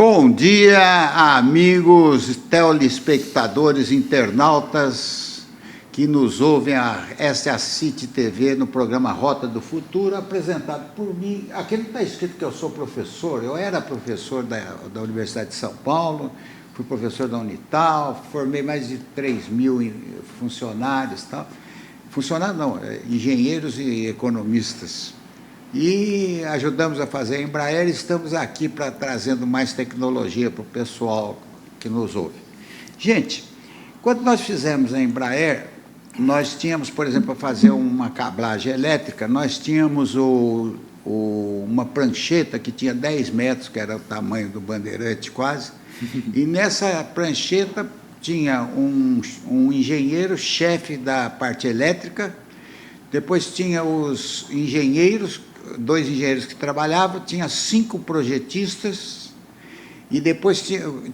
Bom dia, amigos telespectadores, internautas que nos ouvem. Essa é a City TV no programa Rota do Futuro, apresentado por mim. Aqui não está escrito que eu sou professor, eu era professor da Universidade de São Paulo, fui professor da Unital, formei mais de 3.000 funcionários, tal. Funcionários não, engenheiros e economistas. E ajudamos a fazer a Embraer, estamos aqui trazendo mais tecnologia para o pessoal que nos ouve. Gente, quando nós fizemos a Embraer, nós tínhamos, por exemplo, para fazer uma cablagem elétrica, nós tínhamos uma prancheta que tinha 10 metros, que era o tamanho do Bandeirante quase, e nessa prancheta tinha um engenheiro, chefe da parte elétrica, depois tinha os engenheiros, 2 engenheiros que trabalhavam, tinha 5 projetistas e depois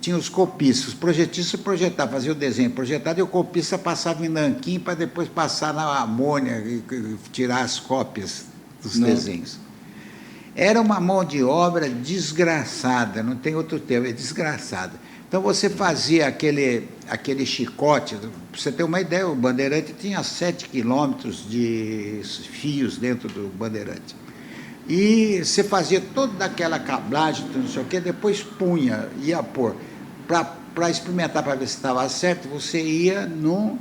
tinha os copistas. Os projetistas projetavam, faziam o desenho projetado e o copista passava em nanquim para depois passar na amônia e tirar as cópias dos desenhos. Era uma mão de obra desgraçada, não tem outro termo, é desgraçada. Então você fazia aquele chicote, para você ter uma ideia, o Bandeirante tinha 7 quilômetros de fios dentro do Bandeirante. E você fazia toda aquela cablagem, não sei o quê, depois ia pôr. Para experimentar, para ver se estava certo, você ia num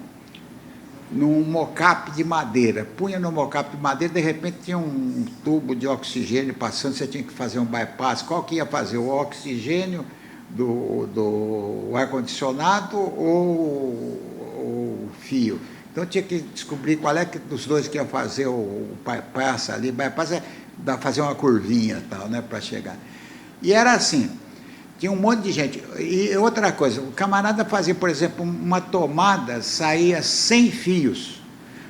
mocap de madeira. Punha no mocap de madeira, de repente tinha um tubo de oxigênio passando, você tinha que fazer um bypass. Qual que ia fazer? O oxigênio do ar-condicionado ou o fio? Então tinha que descobrir qual é dos dois que ia fazer o bypass ali. Bypass é fazer uma curvinha tal, né, para chegar. E era assim, tinha um monte de gente. E outra coisa, o camarada fazia, por exemplo, uma tomada, saía 100 fios.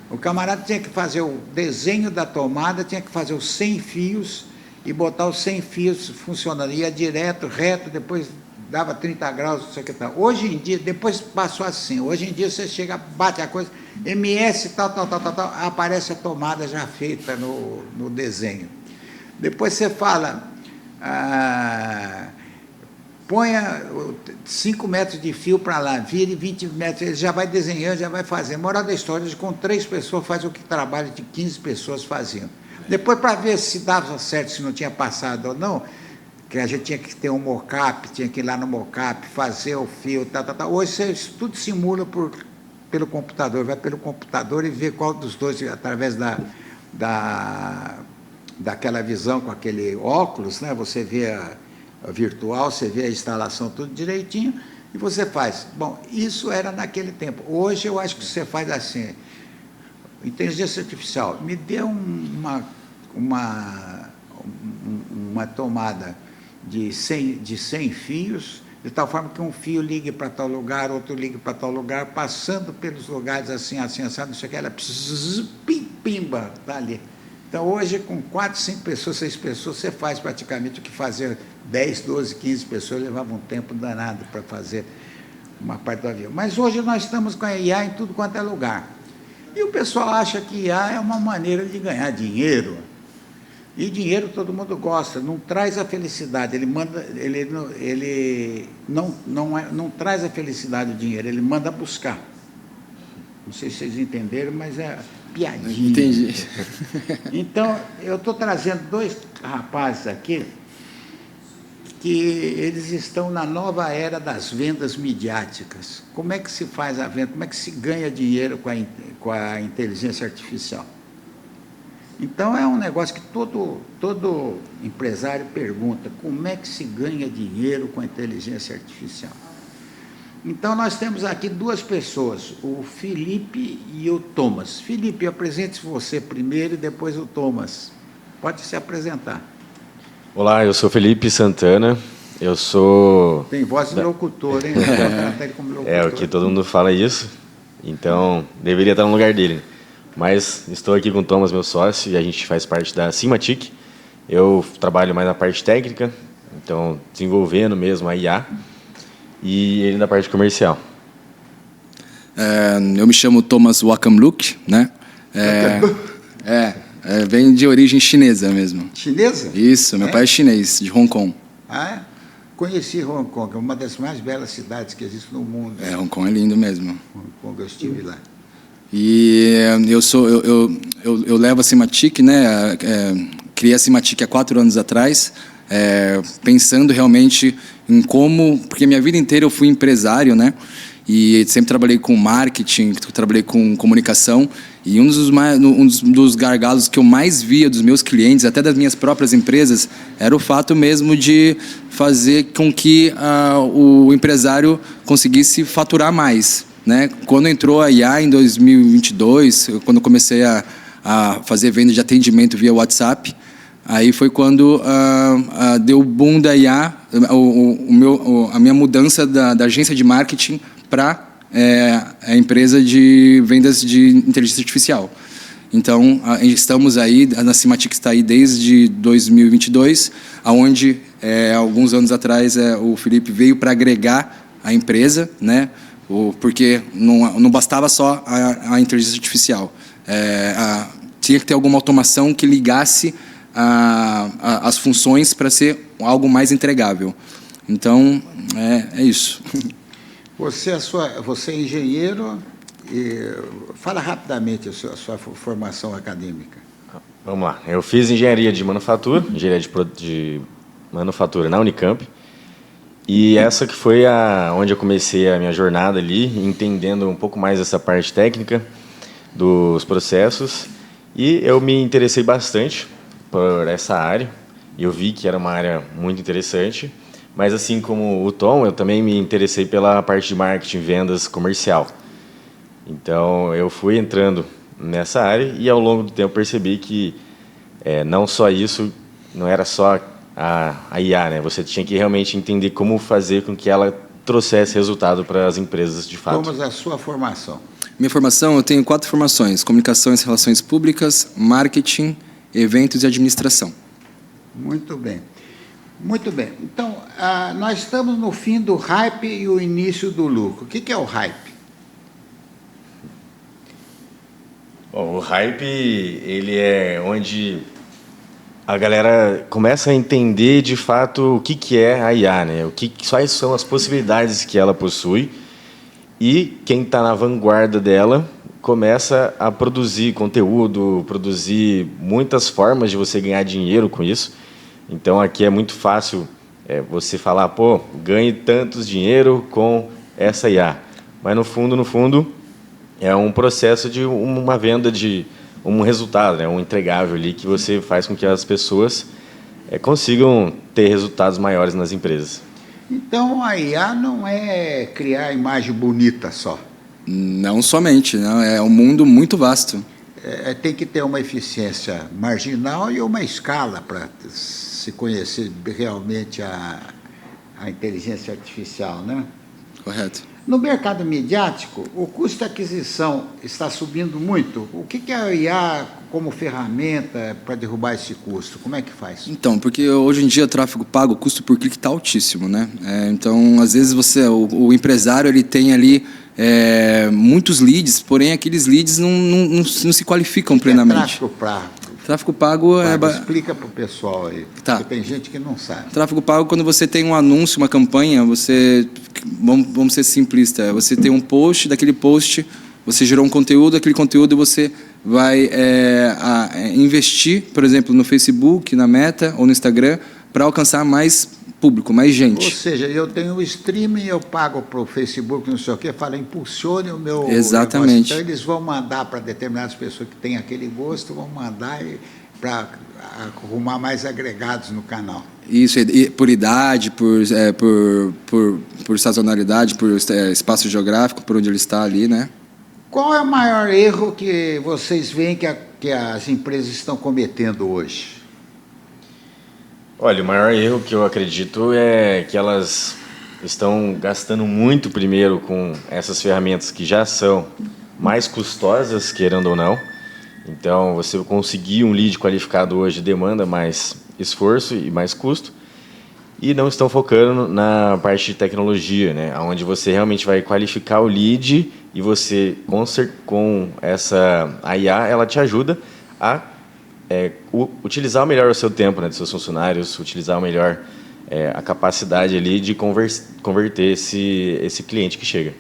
O camarada tinha que fazer o desenho da tomada, tinha que fazer os 100 fios e botar os 100 fios funcionando. Ia direto, reto, depois dava 30 graus, não sei o que tal. Hoje em dia, depois passou assim, hoje em dia você chega, bate a coisa, MS, tal, aparece a tomada já feita no desenho. Depois você fala, ponha 5 metros de fio para lá, vire 20 metros, ele já vai desenhando, já vai fazendo. Moral da história, com 3 pessoas faz o que trabalho de 15 pessoas faziam. Depois, para ver se dava certo, se não tinha passado ou não, que a gente tinha que ter um mocap, tinha que ir lá no mocap, fazer o fio, tal. Hoje você tudo simula pelo computador, vai pelo computador e vê qual dos dois, através daquela visão com aquele óculos, né? Você vê a virtual, você vê a instalação tudo direitinho e você faz. Bom, isso era naquele tempo. Hoje eu acho que você faz assim, inteligência artificial, me dê uma tomada de 100 fios, de tal forma que um fio ligue para tal lugar, outro ligue para tal lugar, passando pelos lugares assim, não sei o que, ela pimba, está ali. Então, hoje, com 4, 5 pessoas, 6 pessoas, você faz praticamente o que fazer 10, 12, 15 pessoas, levava um tempo danado para fazer uma parte do avião. Mas hoje nós estamos com a IA em tudo quanto é lugar. E o pessoal acha que IA é uma maneira de ganhar dinheiro. E dinheiro todo mundo gosta, não traz a felicidade, ele não traz a felicidade do dinheiro, ele manda buscar. Não sei se vocês entenderam, mas é piadinha. Entendi. Então, eu estou trazendo 2 rapazes aqui que eles estão na nova era das vendas midiáticas. Como é que se faz a venda? Como é que se ganha dinheiro com a inteligência artificial? Então, é um negócio que todo empresário pergunta, como é que se ganha dinheiro com a inteligência artificial? Então, nós temos aqui 2 pessoas, o Felipe e o Thomas. Felipe, apresente-se você primeiro e depois o Thomas. Pode se apresentar. Olá, eu sou Felipe Santana, eu sou... Tem voz de locutor, hein? Como locutor. É, o que todo mundo fala isso, então deveria estar no lugar dele. Mas estou aqui com o Thomas, meu sócio, e a gente faz parte da Simatic. Eu trabalho mais na parte técnica, então desenvolvendo mesmo a IA, e ele na parte comercial. Eu me chamo Thomas Wakamluk, né? Vem de origem chinesa mesmo. Chinesa? Isso, meu pai é chinês, de Hong Kong. Ah, é? Conheci Hong Kong, é uma das mais belas cidades que existe no mundo. Hong Kong é lindo mesmo. Hong Kong, eu estive lá. E eu levo a Simatic, né? Criei a Simatic há 4 anos atrás, pensando realmente em como, porque minha vida inteira eu fui empresário, né? E sempre trabalhei com marketing, trabalhei com comunicação. E um dos gargalos que eu mais via dos meus clientes, até das minhas próprias empresas, era o fato mesmo de fazer com que o empresário conseguisse faturar mais, né? Quando entrou a IA em 2022, quando eu comecei a fazer venda de atendimento via WhatsApp, aí foi quando deu o boom da IA, a minha mudança da agência de marketing para a empresa de vendas de inteligência artificial. Então, estamos aí, a Simatic está aí desde 2022, onde, alguns anos atrás, o Felipe veio para agregar a empresa, né? Porque não bastava só a inteligência artificial. Tinha que ter alguma automação que ligasse as funções para ser algo mais entregável. Então, é isso. Você é engenheiro, fala rapidamente a sua formação acadêmica. Vamos lá. Eu fiz engenharia de manufatura, de manufatura na Unicamp. E essa que foi onde eu comecei a minha jornada ali, entendendo um pouco mais essa parte técnica dos processos. E eu me interessei bastante por essa área. Eu vi que era uma área muito interessante. Mas, assim como o Tom, eu também me interessei pela parte de marketing, vendas, comercial. Então, eu fui entrando nessa área e, ao longo do tempo, percebi que não só isso, não era só a IA, né? Você tinha que realmente entender como fazer com que ela trouxesse resultado para as empresas de fato. Vamos à sua formação. Minha formação, eu tenho 4 formações: comunicações, relações públicas, marketing, eventos e administração. Muito bem. Muito bem. Então, nós estamos no fim do hype e o início do lucro. O que é o hype? Bom, o hype, ele é onde a galera começa a entender de fato o que é a IA, né? Quais são as possibilidades que ela possui, e quem está na vanguarda dela começa a produzir conteúdo, produzir muitas formas de você ganhar dinheiro com isso. Então, aqui é muito fácil você falar, pô, ganhe tantos dinheiro com essa IA. Mas, no fundo, é um processo de uma venda de um resultado, né? Um entregável ali que você faz com que as pessoas consigam ter resultados maiores nas empresas. Então, a IA não é criar imagem bonita só. Não somente, não, é um mundo muito vasto. Tem que ter uma eficiência marginal e uma escala para se conhecer realmente a inteligência artificial, né? Correto. No mercado midiático, o custo de aquisição está subindo muito. O que é a IA como ferramenta para derrubar esse custo? Como é que faz? Então, porque hoje em dia o tráfego pago, o custo por clique está altíssimo, né? Então, às vezes o empresário ele tem ali muitos leads, porém aqueles leads não se qualificam plenamente. Tráfego pago Explica para o pessoal aí, tá. Porque tem gente que não sabe. Tráfego pago, quando você tem um anúncio, uma campanha, vamos ser simplistas, você tem um post, daquele post você gerou um conteúdo, aquele conteúdo você vai investir, por exemplo, no Facebook, na Meta ou no Instagram, para alcançar mais público, mais gente. Ou seja, eu tenho o streaming, eu pago para o Facebook, não sei o quê, fala, impulsione o meu Exatamente. negócio. Então, eles vão mandar para determinadas pessoas que têm aquele gosto, vão mandar para arrumar mais agregados no canal. Isso, por idade, por sazonalidade, por espaço geográfico, por onde ele está ali, né? Qual é o maior erro que vocês veem que as empresas estão cometendo hoje? Olha, o maior erro que eu acredito é que elas estão gastando muito primeiro com essas ferramentas que já são mais custosas, querendo ou não. Então, você conseguir um lead qualificado hoje demanda mais esforço e mais custo. E não estão focando na parte de tecnologia, né? Onde você realmente vai qualificar o lead e você, com a IA, ela te ajuda a utilizar melhor o seu tempo, né, dos seus funcionários, utilizar melhor a capacidade ali de converter esse cliente que chega.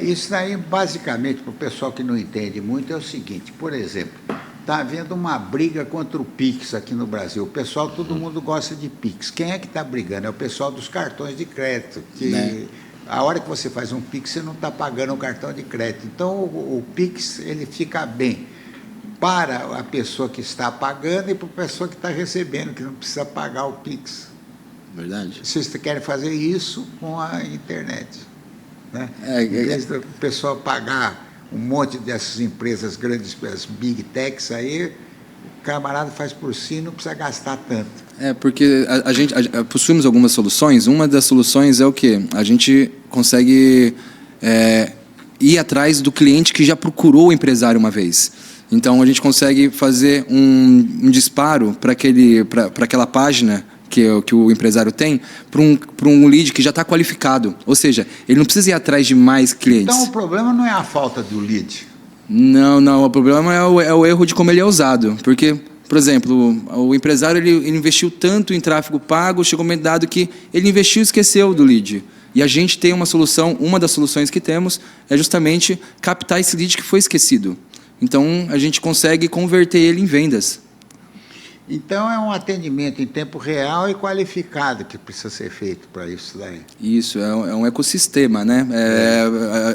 Isso aí, basicamente, para o pessoal que não entende muito, é o seguinte, por exemplo, está havendo uma briga contra o Pix aqui no Brasil. O pessoal, todo mundo gosta de Pix. Quem é que está brigando? É o pessoal dos cartões de crédito, que a hora que você faz um Pix, você não está pagando o cartão de crédito. Então, o Pix, ele fica bem para a pessoa que está pagando e para a pessoa que está recebendo, que não precisa pagar o Pix. Verdade. Vocês querem fazer isso com a internet, né? Em vez do pessoal pagar um monte dessas empresas grandes, as big techs aí, o camarada faz por si, não precisa gastar tanto. Porque a gente possuímos algumas soluções. Uma das soluções é o quê? A gente consegue ir atrás do cliente que já procurou o empresário uma vez. Então, a gente consegue fazer um disparo para aquela página que o empresário tem, para um lead que já está qualificado. Ou seja, ele não precisa ir atrás de mais clientes. Então, o problema não é a falta do lead. Não. O problema é o erro de como ele é usado. Porque, por exemplo, o empresário ele investiu tanto em tráfego pago, chegou um momento dado que ele investiu e esqueceu do lead. E a gente tem uma solução, uma das soluções que temos é justamente captar esse lead que foi esquecido. Então, a gente consegue converter ele em vendas. Então, é um atendimento em tempo real e qualificado que precisa ser feito para isso daí. Isso, é um ecossistema, né?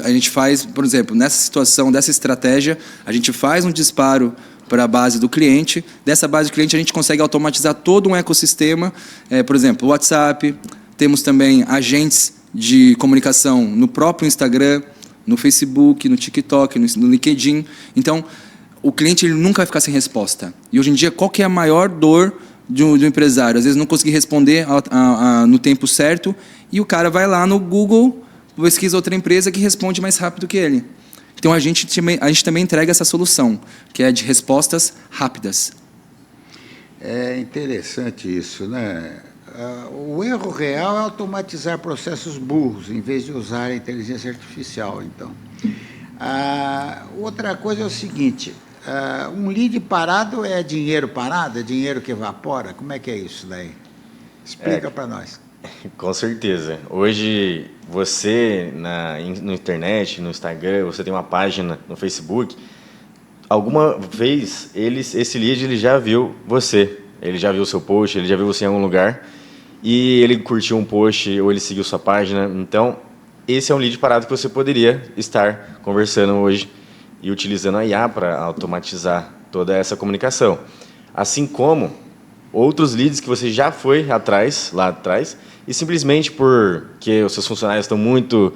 A gente faz, por exemplo, nessa situação, dessa estratégia, a gente faz um disparo para a base do cliente. Dessa base do cliente, a gente consegue automatizar todo um ecossistema. Por exemplo, o WhatsApp, temos também agentes de comunicação no próprio Instagram, no Facebook, no TikTok, no LinkedIn. Então, o cliente ele nunca vai ficar sem resposta. E hoje em dia, qual que é a maior dor do empresário? Às vezes não conseguir responder no tempo certo e o cara vai lá no Google, pesquisa outra empresa que responde mais rápido que ele. Então, a gente também entrega essa solução, que é de respostas rápidas. É interessante isso, né? O erro real é automatizar processos burros, em vez de usar a inteligência artificial, então. Outra coisa é o seguinte, um lead parado é dinheiro parado? É dinheiro que evapora? Como é que é isso daí? Explica para nós. Com certeza. Hoje, você, na internet, no Instagram, você tem uma página no Facebook, alguma vez esse lead ele já viu você, ele já viu o seu post, ele já viu você em algum lugar, e ele curtiu um post ou ele seguiu sua página. Então, esse é um lead parado que você poderia estar conversando hoje e utilizando a IA para automatizar toda essa comunicação. Assim como outros leads que você já foi lá atrás, e simplesmente porque os seus funcionários estão muito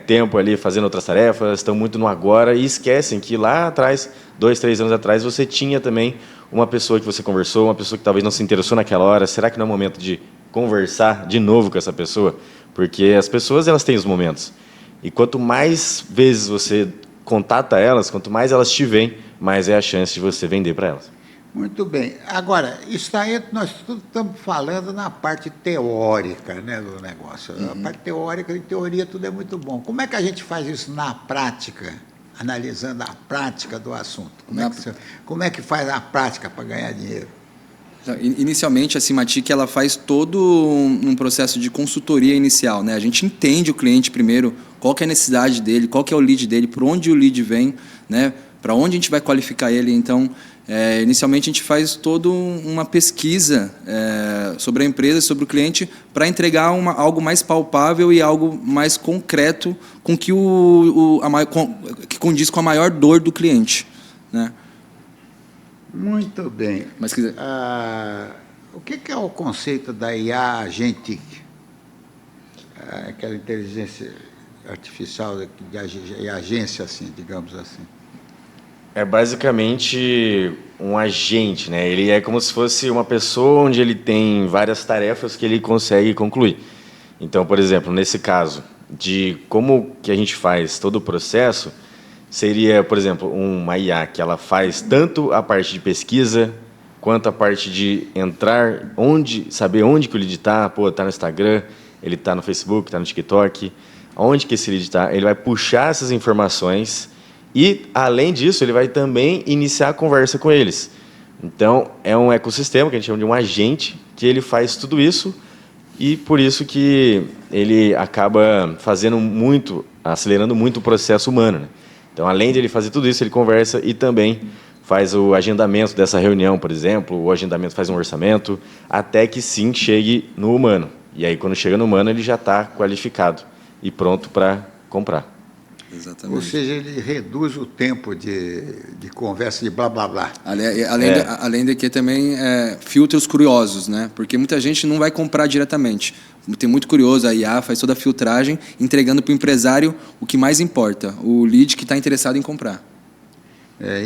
tempo ali fazendo outras tarefas, estão muito no agora e esquecem que lá atrás, 2, 3 anos atrás, você tinha também uma pessoa que você conversou, uma pessoa que talvez não se interessou naquela hora. Será que não é o momento de conversar de novo com essa pessoa? Porque as pessoas elas têm os momentos. E quanto mais vezes você contata elas, quanto mais elas te veem, mais é a chance de você vender para elas. Muito bem. Agora, isso aí nós tudo estamos falando na parte teórica, né, do negócio. A parte teórica, em teoria, tudo é muito bom. Como é que a gente faz isso na prática, analisando a prática do assunto? Como é que faz a prática para ganhar dinheiro? Inicialmente, a Simatic ela faz todo um processo de consultoria inicial, né? A gente entende o cliente primeiro, qual que é a necessidade dele, qual que é o lead dele, por onde o lead vem, né? Para onde a gente vai qualificar ele. Então, inicialmente, a gente faz toda uma pesquisa sobre a empresa, sobre o cliente, para entregar algo mais palpável e algo mais concreto com que que condiz com a maior dor do cliente, né? Muito bem. Mas, o que é o conceito da IA agentic? Aquela inteligência artificial de agência, assim, digamos assim. É basicamente um agente, né? Ele é como se fosse uma pessoa onde ele tem várias tarefas que ele consegue concluir. Então, por exemplo, nesse caso, de como que a gente faz todo o processo, seria, por exemplo, uma IA que ela faz tanto a parte de pesquisa, quanto a parte de entrar, saber onde que o lead está, está no Instagram, ele está no Facebook, está no TikTok, onde que esse lead está, ele vai puxar essas informações e, além disso, ele vai também iniciar a conversa com eles. Então, é um ecossistema que a gente chama de um agente que ele faz tudo isso e por isso que ele acaba acelerando muito o processo humano, né? Então, além de ele fazer tudo isso, ele conversa e também faz o agendamento dessa reunião, por exemplo, o agendamento faz um orçamento, até que sim chegue no humano. E aí, quando chega no humano, ele já está qualificado e pronto para comprar. Exatamente. Ou seja, ele reduz o tempo de conversa de blá, blá, blá. Além de que também filtra os curiosos, né? Porque muita gente não vai comprar diretamente. Tem muito curioso, a IA faz toda a filtragem, entregando para o empresário o que mais importa, o lead que está interessado em comprar.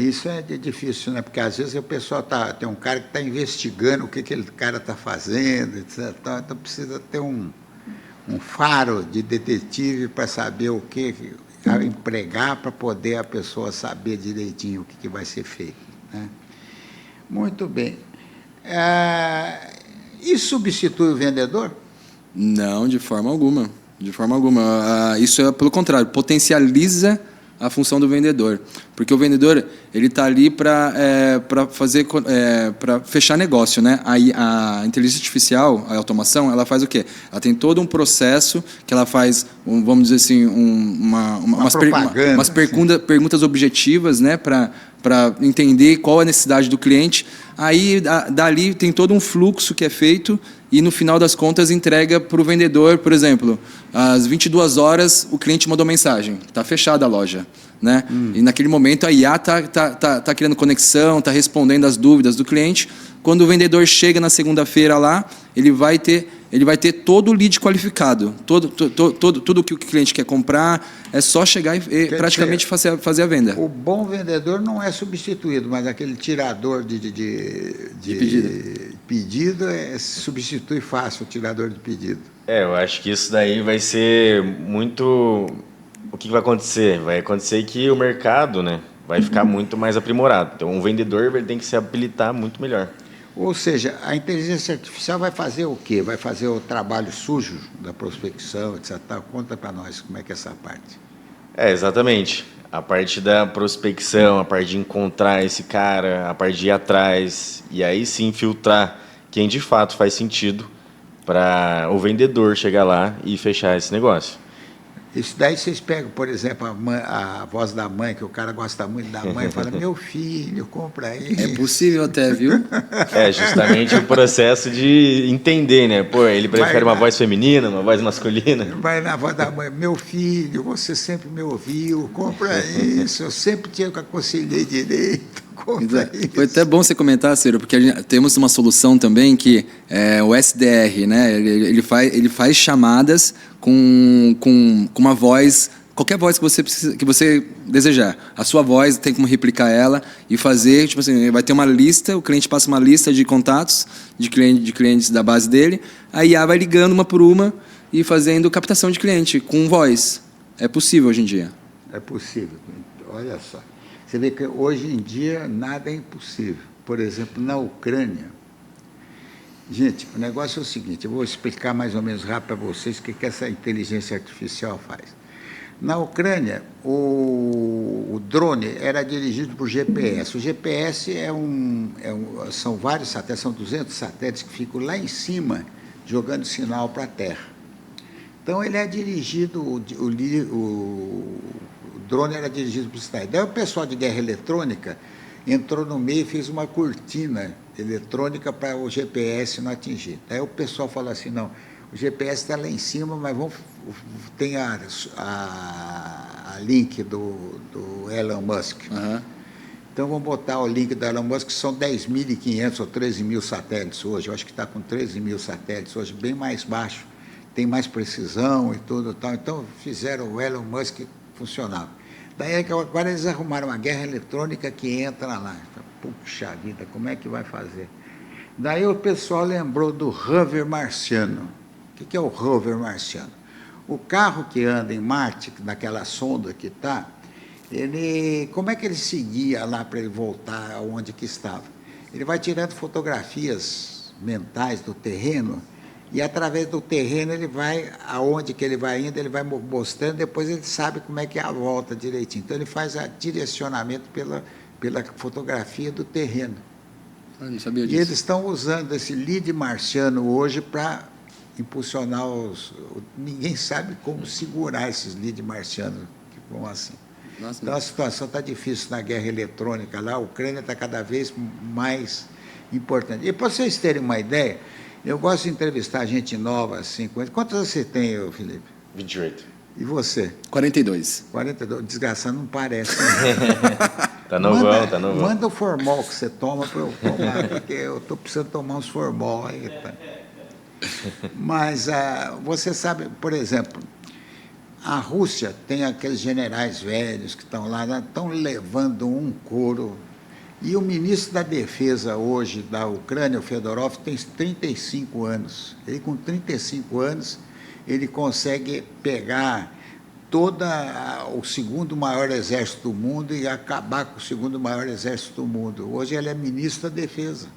Isso é difícil, né? Porque às vezes o pessoal tem um cara que está investigando o que aquele cara está fazendo, etc. Então precisa ter um faro de detetive para saber o que empregar para poder a pessoa saber direitinho o que vai ser feito, né? Muito bem. Isso substitui o vendedor? Não, de forma alguma. De forma alguma. Isso é, pelo contrário, potencializa a função do vendedor, porque o vendedor ele está ali para fechar negócio, né? A inteligência artificial, a automação, ela faz o quê? Ela tem todo um processo que ela faz, vamos dizer assim, umas perguntas objetivas, né? Para entender qual é a necessidade do cliente. Aí dali tem todo um fluxo que é feito e no final das contas entrega para o vendedor, por exemplo, às 22 horas o cliente mandou mensagem, está fechada a loja, né? E naquele momento a IA está criando conexão, está respondendo as dúvidas do cliente. Quando o vendedor chega na segunda-feira lá, ele vai ter todo o lead qualificado, tudo que o cliente quer comprar, é só chegar e praticamente fazer a venda. O bom vendedor não é substituído, mas aquele tirador de pedido substitui fácil o tirador de pedido. Eu acho que isso daí vai ser muito... O que vai acontecer? Vai acontecer que o mercado, né, vai ficar muito mais aprimorado. Então, um vendedor vai ter que se habilitar muito melhor. Ou seja, a inteligência artificial vai fazer o quê? Vai fazer o trabalho sujo da prospecção, etc. Conta para nós como é que é essa parte. Exatamente. A parte da prospecção, a parte de encontrar esse cara, a parte de ir atrás, e aí sim filtrar quem de fato faz sentido para o vendedor chegar lá e fechar esse negócio. Isso daí vocês pegam, por exemplo, a voz da mãe, que o cara gosta muito da mãe, e fala, meu filho, compra aí. É possível até, viu? Justamente o processo de entender, né? Pô, ele prefere uma voz feminina, uma voz masculina. Vai na voz da mãe, meu filho, você sempre me ouviu, compra isso, eu sempre te aconselhei direito. Foi até bom você comentar, Ciro, porque temos uma solução também que é o SDR, né? Ele faz chamadas com uma voz, qualquer voz que você desejar. A sua voz tem como replicar ela e fazer, tipo assim, vai ter uma lista, o cliente passa uma lista de contatos de clientes da base dele, a IA vai ligando uma por uma e fazendo captação de cliente com voz. É possível hoje em dia. É possível, olha só. Você vê que hoje em dia nada é impossível. Por exemplo, na Ucrânia, gente, o negócio é o seguinte, eu vou explicar mais ou menos rápido para vocês o que essa inteligência artificial faz. Na Ucrânia, o drone era dirigido por GPS. O GPS são vários satélites, são 200 satélites que ficam lá em cima, jogando sinal para a Terra. Então, ele é dirigido, o drone era dirigido para o satélite. Daí o pessoal de guerra eletrônica entrou no meio e fez uma cortina eletrônica para o GPS não atingir. Daí o pessoal falou assim, não, o GPS está lá em cima, mas tem a link do Elon Musk. Uhum. Então vamos botar o link do Elon Musk, que são 10.500 ou 13 mil satélites hoje. Eu acho que está com 13 mil satélites hoje, bem mais baixo, tem mais precisão e tudo tal. Então fizeram o Elon Musk funcionava. Daí agora eles arrumaram uma guerra eletrônica que entra lá. Puxa vida, como é que vai fazer? Daí o pessoal lembrou do rover marciano. O que é o rover marciano? O carro que anda em Marte, naquela sonda que está, como é que ele seguia lá para ele voltar aonde que estava? Ele vai tirando fotografias mentais do terreno e através do terreno ele vai, aonde que ele vai indo, ele vai mostrando, depois ele sabe como é que é a volta direitinho. Então ele faz direcionamento pela fotografia do terreno. Eu não sabia E disso. eles estão usando esse lead marciano hoje para impulsionar Ninguém sabe como segurar esses lead marcianos que vão assim. Nossa, Então a situação está difícil na guerra eletrônica lá, a Ucrânia está cada vez mais importante. E para vocês terem uma ideia, eu gosto de entrevistar gente nova, assim. Quantos você tem, Felipe? 28. E você? 42. 42. Desgraçado, não parece. Tá novão, tá novão. Manda o formol que você toma para eu tomar, porque eu estou precisando tomar uns formol aí. Tá? Mas você sabe, por exemplo, a Rússia tem aqueles generais velhos que estão lá, estão levando um couro. E o ministro da Defesa hoje da Ucrânia, o Fedorov, tem 35 anos. Ele, com 35 anos, ele consegue pegar o segundo maior exército do mundo e acabar com o segundo maior exército do mundo. Hoje ele é ministro da Defesa.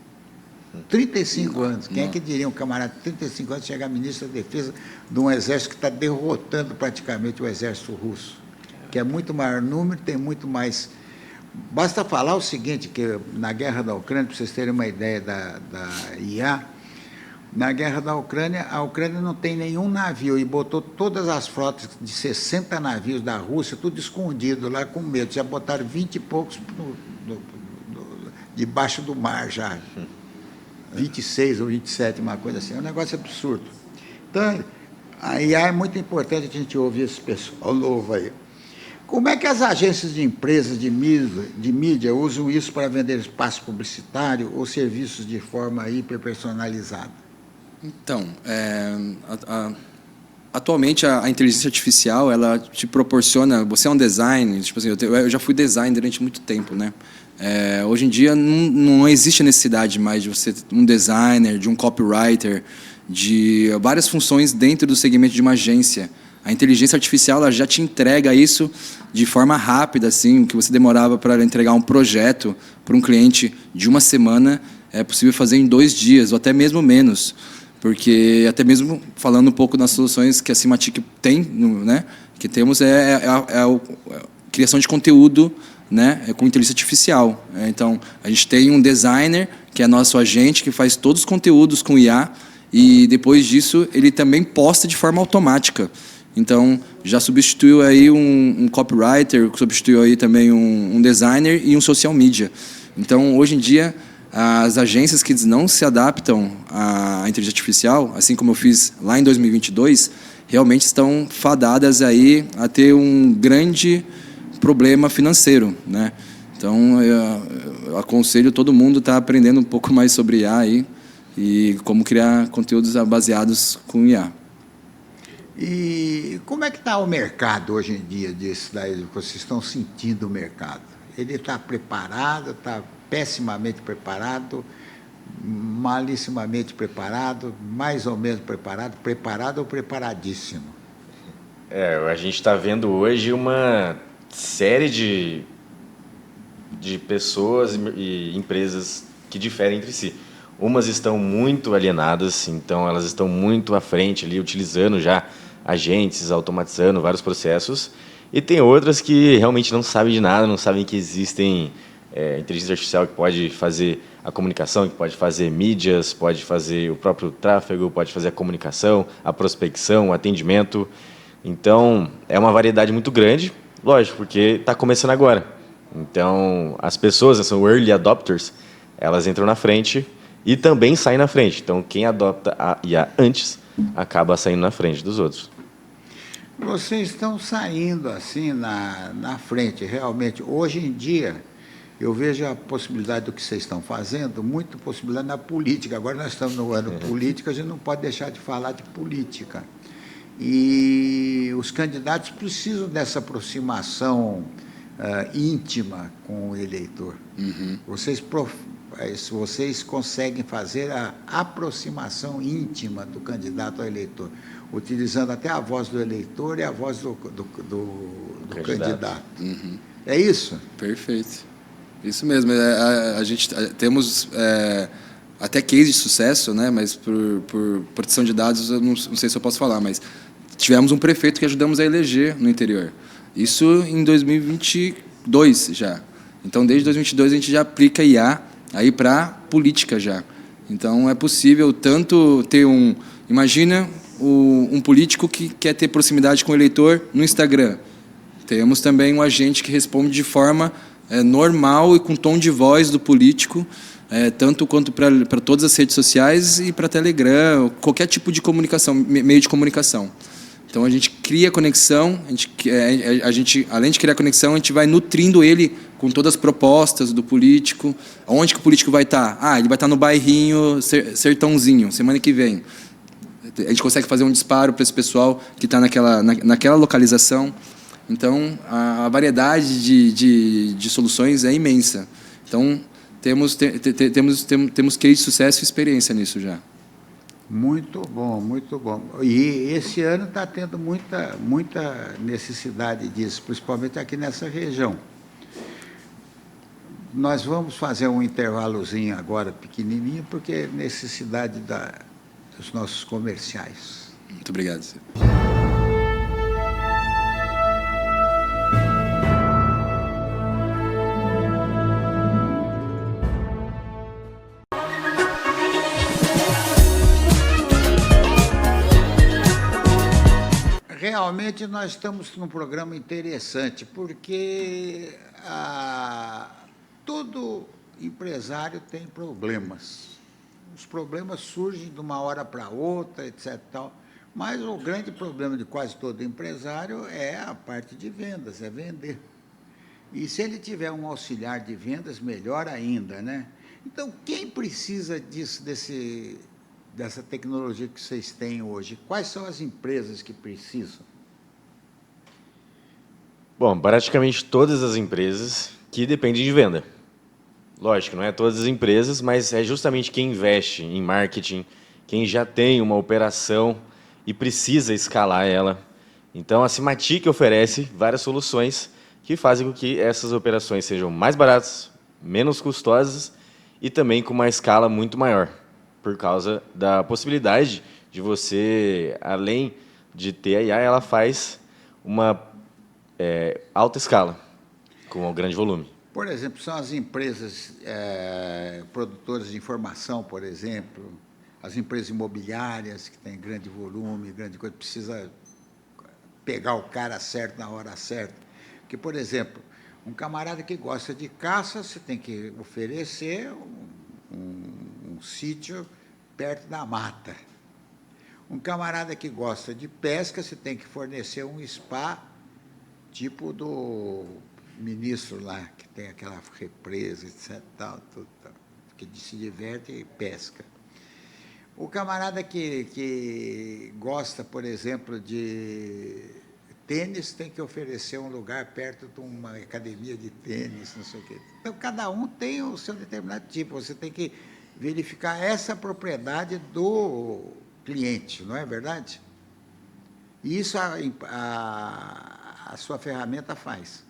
35 anos. Quem é que diria um camarada de 35 anos chegar ministro da Defesa de um exército que está derrotando praticamente o exército russo? Que é muito maior número, tem muito mais... Basta falar o seguinte, que na guerra da Ucrânia, para vocês terem uma ideia da IA, na guerra da Ucrânia, a Ucrânia não tem nenhum navio e botou todas as frotas de 60 navios da Rússia, tudo escondido lá com medo. Já botaram 20 e poucos debaixo do mar já. 26 ou 27, uma coisa assim. É um negócio absurdo. Então, a IA é muito importante a gente ouvir esse pessoal novo aí. Como é que as agências de empresas de mídia usam isso para vender espaço publicitário ou serviços de forma hiperpersonalizada? Então, atualmente a inteligência artificial ela te proporciona. Você é um designer, tipo assim, eu já fui designer durante muito tempo, né? Hoje em dia não existe a necessidade mais de você um designer, de um copywriter, de várias funções dentro do segmento de uma agência. A inteligência artificial ela já te entrega isso de forma rápida, assim, que você demorava para entregar um projeto para um cliente de uma semana, é possível fazer em 2 dias, ou até mesmo menos. Porque, até mesmo falando um pouco das soluções que a Simatic tem, né, que temos a criação de conteúdo, né, com inteligência artificial. Então, a gente tem um designer, que é nosso agente, que faz todos os conteúdos com IA, e depois disso ele também posta de forma automática. Então, já substituiu aí um copywriter, substituiu aí também um designer e um social media. Então, hoje em dia, as agências que não se adaptam à inteligência artificial, assim como eu fiz lá em 2022, realmente estão fadadas aí a ter um grande problema financeiro, né? Então, eu aconselho todo mundo a estar aprendendo um pouco mais sobre IA aí e como criar conteúdos baseados com IA. E como é que está o mercado hoje em dia disso daí? Vocês estão sentindo o mercado? Ele está preparado, está pessimamente preparado, malissimamente preparado, mais ou menos preparado, preparado ou preparadíssimo? A gente está vendo hoje uma série de pessoas e empresas que diferem entre si. Umas estão muito alienadas, então elas estão muito à frente ali, utilizando já agentes, automatizando vários processos. E tem outras que realmente não sabem de nada, não sabem que existem inteligência artificial que pode fazer a comunicação, que pode fazer mídias, pode fazer o próprio tráfego, pode fazer a comunicação, a prospecção, o atendimento. Então, é uma variedade muito grande, lógico, porque está começando agora. Então, as pessoas, são early adopters, elas entram na frente e também saem na frente. Então, quem adopta a IA antes acaba saindo na frente dos outros. Vocês estão saindo assim na frente, realmente. Hoje em dia, eu vejo a possibilidade do que vocês estão fazendo, muita possibilidade na política. Agora nós estamos no ano político, a gente não pode deixar de falar de política. E os candidatos precisam dessa aproximação íntima com o eleitor. Uhum. Vocês conseguem fazer a aproximação íntima do candidato ao eleitor, utilizando até a voz do eleitor e a voz do candidato. Uhum. É isso? Perfeito. Isso mesmo. A gente temos até case de sucesso, né? Mas por proteção de dados, eu não sei se eu posso falar, mas tivemos um prefeito que ajudamos a eleger no interior. Isso em 2022 já. Então, desde 2022, a gente já aplica IA aí para política já. Então, é possível tanto ter Imagina um político que quer ter proximidade com o eleitor no Instagram. Temos também um agente que responde de forma normal e com tom de voz do político, tanto quanto para todas as redes sociais e para Telegram, qualquer tipo de comunicação, meio de comunicação. Então, a gente cria conexão, a gente, além de criar conexão, a gente vai nutrindo ele com todas as propostas do político. Onde que o político vai estar? Ele vai estar no bairrinho Sertãozinho, semana que vem. A gente consegue fazer um disparo para esse pessoal que está naquela localização. Então, a variedade de soluções é imensa. Então, temos case de sucesso e experiência nisso já. Muito bom, muito bom. E esse ano está tendo muita necessidade disso, principalmente aqui nessa região. Nós vamos fazer um intervalozinho agora, pequenininho, porque é necessidade dos nossos comerciais. Muito obrigado. Realmente nós estamos num programa interessante, porque todo empresário tem problemas. Os problemas surgem de uma hora para outra, etc. Tal. Mas o grande problema de quase todo empresário é a parte de vendas, é vender. E se ele tiver um auxiliar de vendas, melhor ainda, né? Então, quem precisa dessa tecnologia que vocês têm hoje? Quais são as empresas que precisam? Bom, praticamente todas as empresas que dependem de venda. Lógico, não é todas as empresas, mas é justamente quem investe em marketing, quem já tem uma operação e precisa escalar ela. Então, a Simatic oferece várias soluções que fazem com que essas operações sejam mais baratas, menos custosas e também com uma escala muito maior, por causa da possibilidade de você, além de ter a IA, ela faz uma alta escala, com um grande volume. Por exemplo, são as empresas produtoras de informação, por exemplo, as empresas imobiliárias que têm grande volume, grande coisa, precisa pegar o cara certo na hora certa. Porque, por exemplo, um camarada que gosta de caça, você tem que oferecer um sítio perto da mata. Um camarada que gosta de pesca, você tem que fornecer um spa, tipo do ministro lá, que tem aquela represa, etc., tudo, que se diverte e pesca. O camarada que gosta, por exemplo, de tênis, tem que oferecer um lugar perto de uma academia de tênis, não sei o quê. Então, cada um tem o seu determinado tipo. Você tem que verificar essa propriedade do cliente, não é verdade? E isso a sua ferramenta faz.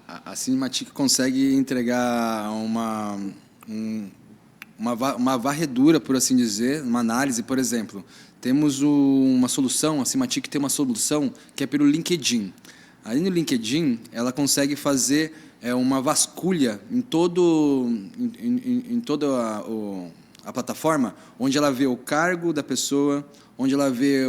A Simatic consegue entregar uma varredura, por assim dizer, uma análise, por exemplo. Temos uma solução, a Simatic tem uma solução que é pelo LinkedIn. Aí no LinkedIn, ela consegue fazer uma vasculha em toda a plataforma, onde ela vê o cargo da pessoa, onde ela vê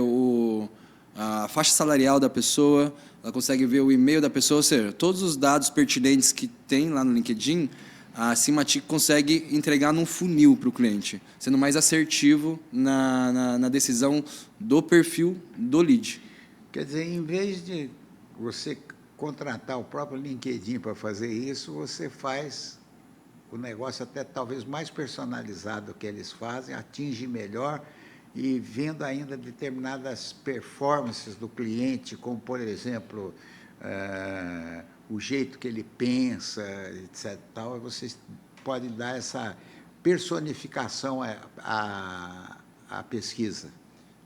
a faixa salarial da pessoa, ela consegue ver o e-mail da pessoa, ou seja, todos os dados pertinentes que tem lá no LinkedIn, a Simatic consegue entregar num funil para o cliente, sendo mais assertivo na decisão do perfil do lead. Quer dizer, em vez de você contratar o próprio LinkedIn para fazer isso, você faz o negócio até talvez mais personalizado que eles fazem, atinge melhor e vendo ainda determinadas performances do cliente, como, por exemplo, o jeito que ele pensa, etc. Tal, vocês podem dar essa personificação à pesquisa.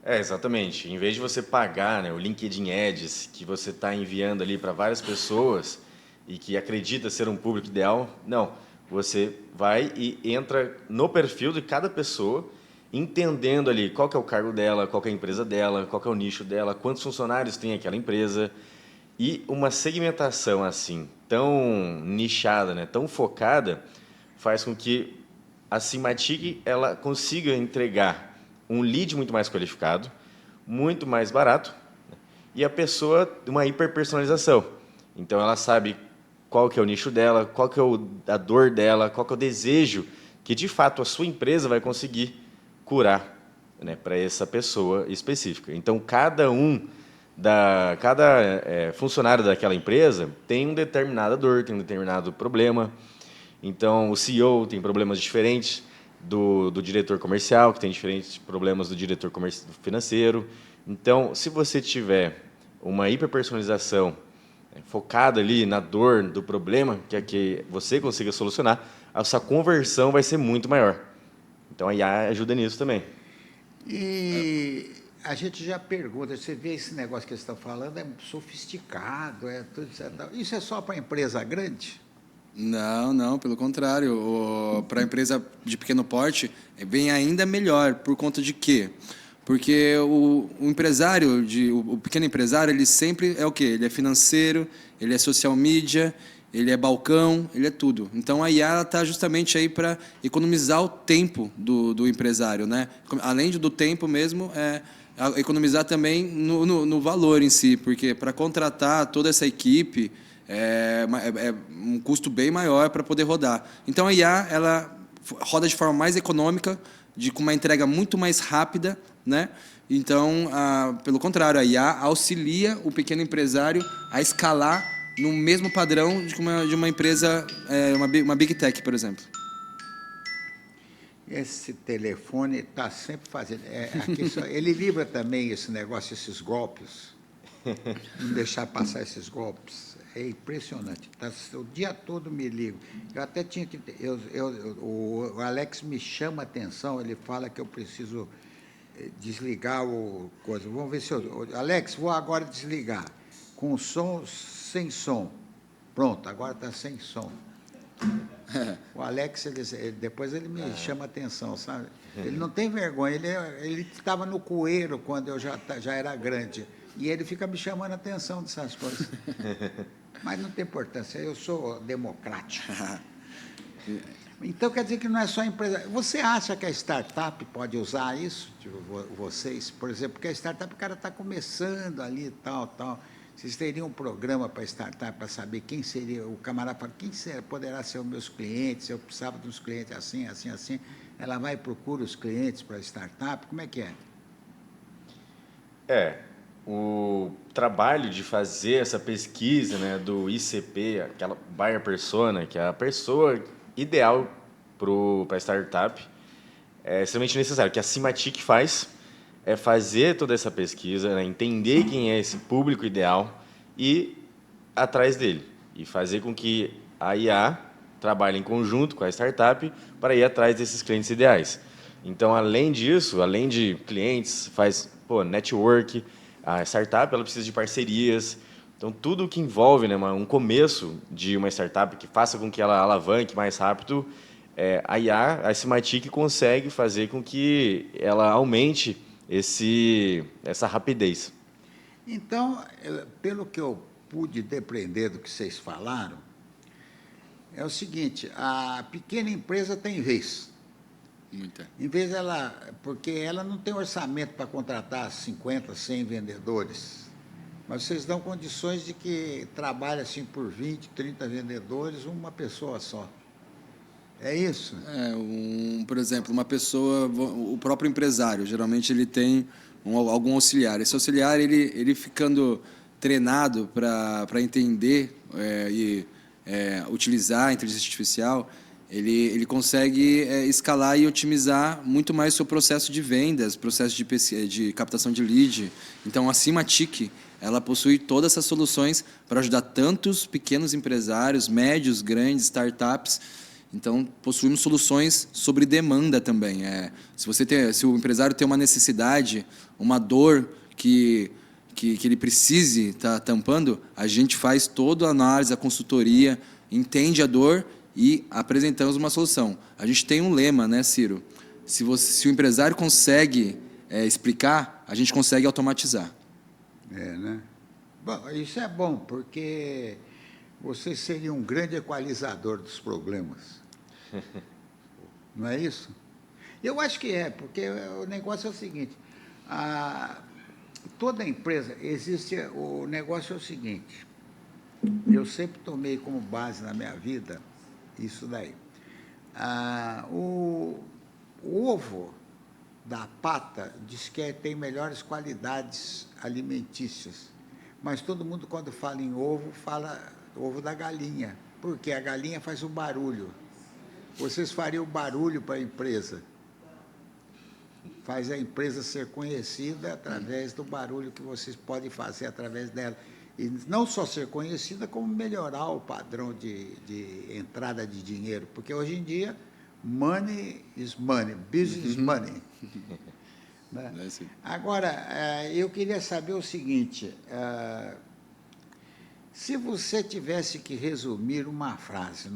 Exatamente. Em vez de você pagar, né, o LinkedIn Ads, que você está enviando ali para várias pessoas e que acredita ser um público ideal, não. Você vai e entra no perfil de cada pessoa, entendendo ali qual que é o cargo dela, qual que é a empresa dela, qual que é o nicho dela, quantos funcionários tem aquela empresa. E uma segmentação assim, tão nichada, né, tão focada, faz com que a Simatic ela consiga entregar um lead muito mais qualificado, muito mais barato, né? E a pessoa uma hiperpersonalização. Então ela sabe qual que é o nicho dela, qual que é a dor dela, qual que é o desejo que de fato a sua empresa vai conseguir curar, né, para essa pessoa específica. Então cada funcionário daquela empresa tem uma determinada dor, tem um determinado problema. Então, o CEO tem problemas diferentes do diretor comercial, que tem diferentes problemas do diretor financeiro. Então, se você tiver uma hiperpersonalização focada ali na dor do problema, que é que você consiga solucionar, a sua conversão vai ser muito maior. Então, a IA ajuda nisso também. E a gente já pergunta, você vê esse negócio que eles estão falando, é sofisticado, é tudo isso. Isso é só para empresa grande? Não, pelo contrário. Para a empresa de pequeno porte, vem ainda melhor. Por conta de quê? Porque o empresário, o pequeno empresário, ele sempre é o quê? Ele é financeiro, ele é social media, ele é balcão, ele é tudo. Então, a IA está justamente aí para economizar o tempo do empresário, né? Além do tempo mesmo, economizar também no valor em si, porque para contratar toda essa equipe é um custo bem maior para poder rodar. Então, a IA ela roda de forma mais econômica, com uma entrega muito mais rápida, né? Então, pelo contrário, a IA auxilia o pequeno empresário a escalar no mesmo padrão de uma empresa, uma Big Tech, por exemplo. Esse telefone está sempre fazendo... ele livra também esse negócio, esses golpes, não deixar passar esses golpes. É impressionante. O dia todo me ligo. Eu até tinha que... o Alex me chama a atenção, ele fala que eu preciso desligar o coisa. Vamos ver se eu... Alex, vou agora desligar. Com som, sem som. Pronto, agora está sem som. O Alex, depois ele me chama a atenção, sabe? Ele não tem vergonha. Ele estava no coeiro quando eu já era grande. E ele fica me chamando a atenção dessas coisas. Mas não tem importância, eu sou democrático. Então, quer dizer que não é só empresa. Você acha que a startup pode usar isso, tipo, vocês? Por exemplo, porque a startup, o cara está começando ali, tal. Vocês teriam um programa para startup, para saber quem seria, o camarada fala, poderá ser os meus clientes, eu precisava dos clientes assim. Ela vai e procura os clientes para a startup, como é que é? O trabalho de fazer essa pesquisa, né, do ICP, aquela buyer persona, que é a pessoa ideal para a startup, é extremamente necessário. O que a Simatic faz é fazer toda essa pesquisa, né, entender quem é esse público ideal e ir atrás dele. E fazer com que a IA trabalhe em conjunto com a startup para ir atrás desses clientes ideais. Então, além disso, além de clientes, faz network. A startup ela precisa de parcerias. Então, tudo que envolve, né, um começo de uma startup que faça com que ela alavanque mais rápido, a IA, a Simatic consegue fazer com que ela aumente essa rapidez. Então, pelo que eu pude depreender do que vocês falaram, é o seguinte, a pequena empresa tem vez. Muita. Em vez porque ela não tem orçamento para contratar 50, 100 vendedores, mas vocês dão condições de que trabalhe assim por 20, 30 vendedores, uma pessoa só. É isso? Por exemplo, uma pessoa, o próprio empresário, geralmente ele tem algum auxiliar. Esse auxiliar, ele ficando treinado para entender e utilizar a inteligência artificial, ele consegue escalar e otimizar muito mais o seu processo de vendas, processo de captação de lead. Então, a Simatic, ela possui todas essas soluções para ajudar tantos pequenos empresários, médios, grandes, startups. Então, possuímos soluções sobre demanda também. Se o empresário tem uma necessidade, uma dor que ele precise estar tampando, a gente faz toda a análise, a consultoria, entende a dor e apresentamos uma solução. A gente tem um lema, né, Ciro? Se o empresário consegue explicar, a gente consegue automatizar. Né? Bom, isso é bom, porque você seria um grande equalizador dos problemas. Não é isso? Eu acho que é, porque o negócio é o seguinte, toda empresa, o negócio é o seguinte, eu sempre tomei como base na minha vida isso daí. O ovo da pata diz que tem melhores qualidades alimentícias, mas todo mundo, quando fala em ovo, fala ovo da galinha, porque a galinha faz o barulho. Vocês fariam barulho para a empresa, faz a empresa ser conhecida através do barulho que vocês podem fazer através dela. E não só ser conhecida, como melhorar o padrão de entrada de dinheiro, porque hoje em dia, money is money, business is money. Né? Agora, eu queria saber o seguinte, se você tivesse que resumir numa frase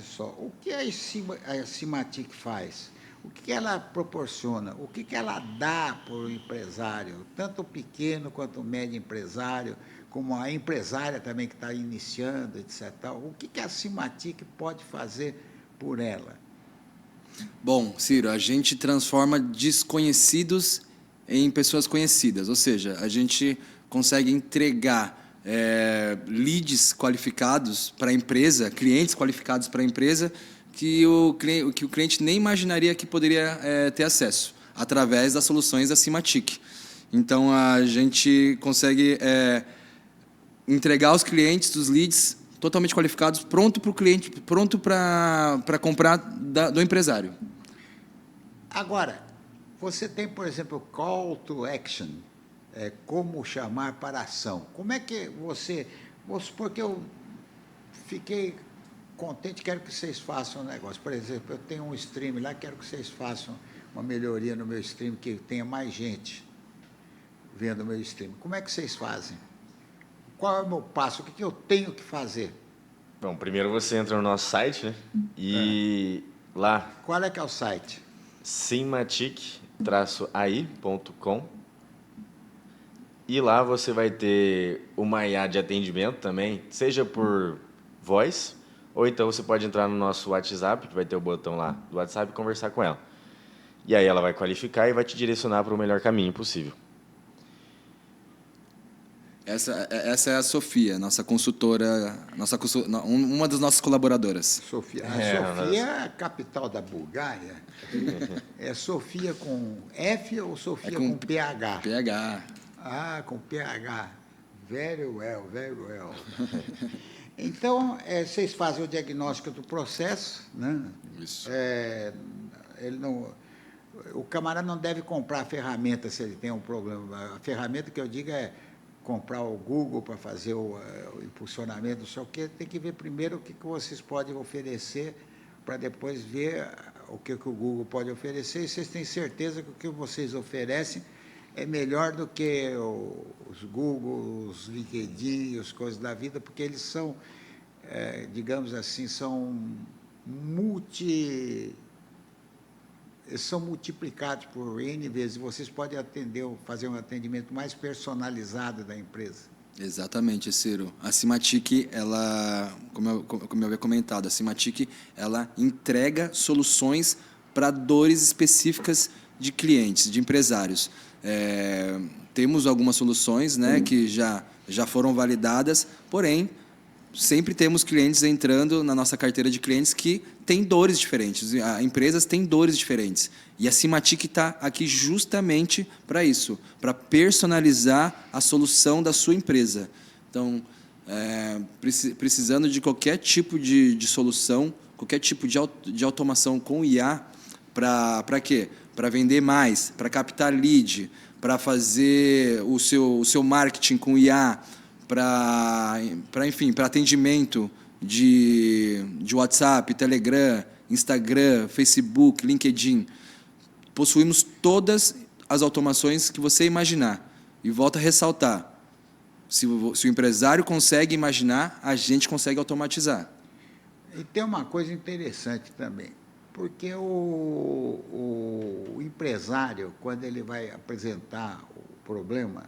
só, o que a Simatic faz? O que ela proporciona? O que ela dá para o empresário, tanto o pequeno quanto o médio empresário, como a empresária também que está iniciando, etc. O que a Simatic pode fazer por ela? Bom, Ciro, a gente transforma desconhecidos em pessoas conhecidas, ou seja, a gente consegue entregar leads qualificados para a empresa, clientes qualificados para a empresa, que o cliente nem imaginaria que poderia ter acesso, através das soluções da Simatic. Então, a gente consegue entregar aos clientes os leads totalmente qualificados, pronto para o cliente, pronto para comprar do empresário. Agora, você tem, por exemplo, call to action, como chamar para a ação. Como é que porque eu fiquei contente, quero que vocês façam um negócio. Por exemplo, eu tenho um stream lá, quero que vocês façam uma melhoria no meu stream, que tenha mais gente vendo o meu stream. Como é que vocês fazem? Qual é o meu passo? O que eu tenho que fazer? Bom, primeiro você entra no nosso site, né? E lá... Qual é que é o site? simatic-ai.com. E lá você vai ter uma IA de atendimento também, seja por voz, ou então você pode entrar no nosso WhatsApp, que vai ter o botão lá do WhatsApp, e conversar com ela. E aí ela vai qualificar e vai te direcionar para o melhor caminho possível. Essa é a Sofia, nossa consultora, uma das nossas colaboradoras. Sofia. Sofia é a capital da Bulgária. É Sofia com F ou Sofia com PH? PH. Com PH. Very well, very well. Então, vocês fazem o diagnóstico do processo, né? Isso. O camarada não deve comprar a ferramenta se ele tem um problema. A ferramenta que eu digo é comprar o Google para fazer o impulsionamento, não sei o quê. Tem que ver primeiro o que vocês podem oferecer, para depois ver o que o Google pode oferecer. E vocês têm certeza que o que vocês oferecem é melhor do que os Google, os LinkedIn, as coisas da vida, porque eles são, digamos assim, são multiplicados por N vezes. Vocês podem fazer um atendimento mais personalizado da empresa. Exatamente, Ciro. A Simatic, ela, como eu havia comentado, a Simatic, ela entrega soluções para dores específicas de clientes, de empresários. Temos algumas soluções, né, que já foram validadas, porém, sempre temos clientes entrando na nossa carteira de clientes que têm dores diferentes, empresas têm dores diferentes. E a Simatic está aqui justamente para isso, para personalizar a solução da sua empresa. Então, precisando de qualquer tipo de solução, qualquer tipo de automação com IA, para quê? Para vender mais, para captar lead, para fazer o seu marketing com IA, enfim, para atendimento de WhatsApp, Telegram, Instagram, Facebook, LinkedIn. Possuímos todas as automações que você imaginar. E volto a ressaltar, se o empresário consegue imaginar, a gente consegue automatizar. E tem uma coisa interessante também, porque o empresário, quando ele vai apresentar o problema,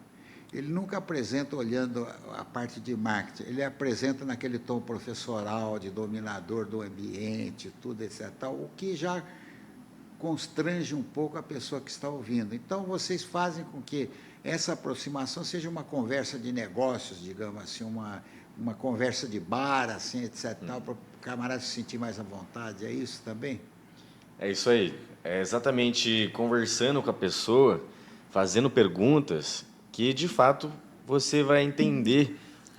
ele nunca apresenta olhando a parte de marketing, ele apresenta naquele tom professoral, de dominador do ambiente, tudo, etc. O que já constrange um pouco a pessoa que está ouvindo. Então, vocês fazem com que essa aproximação seja uma conversa de negócios, digamos assim, uma conversa de bar, assim, etc., para o camarada se sentir mais à vontade. É isso também? É isso aí. É exatamente conversando com a pessoa, fazendo perguntas, que de fato você vai entender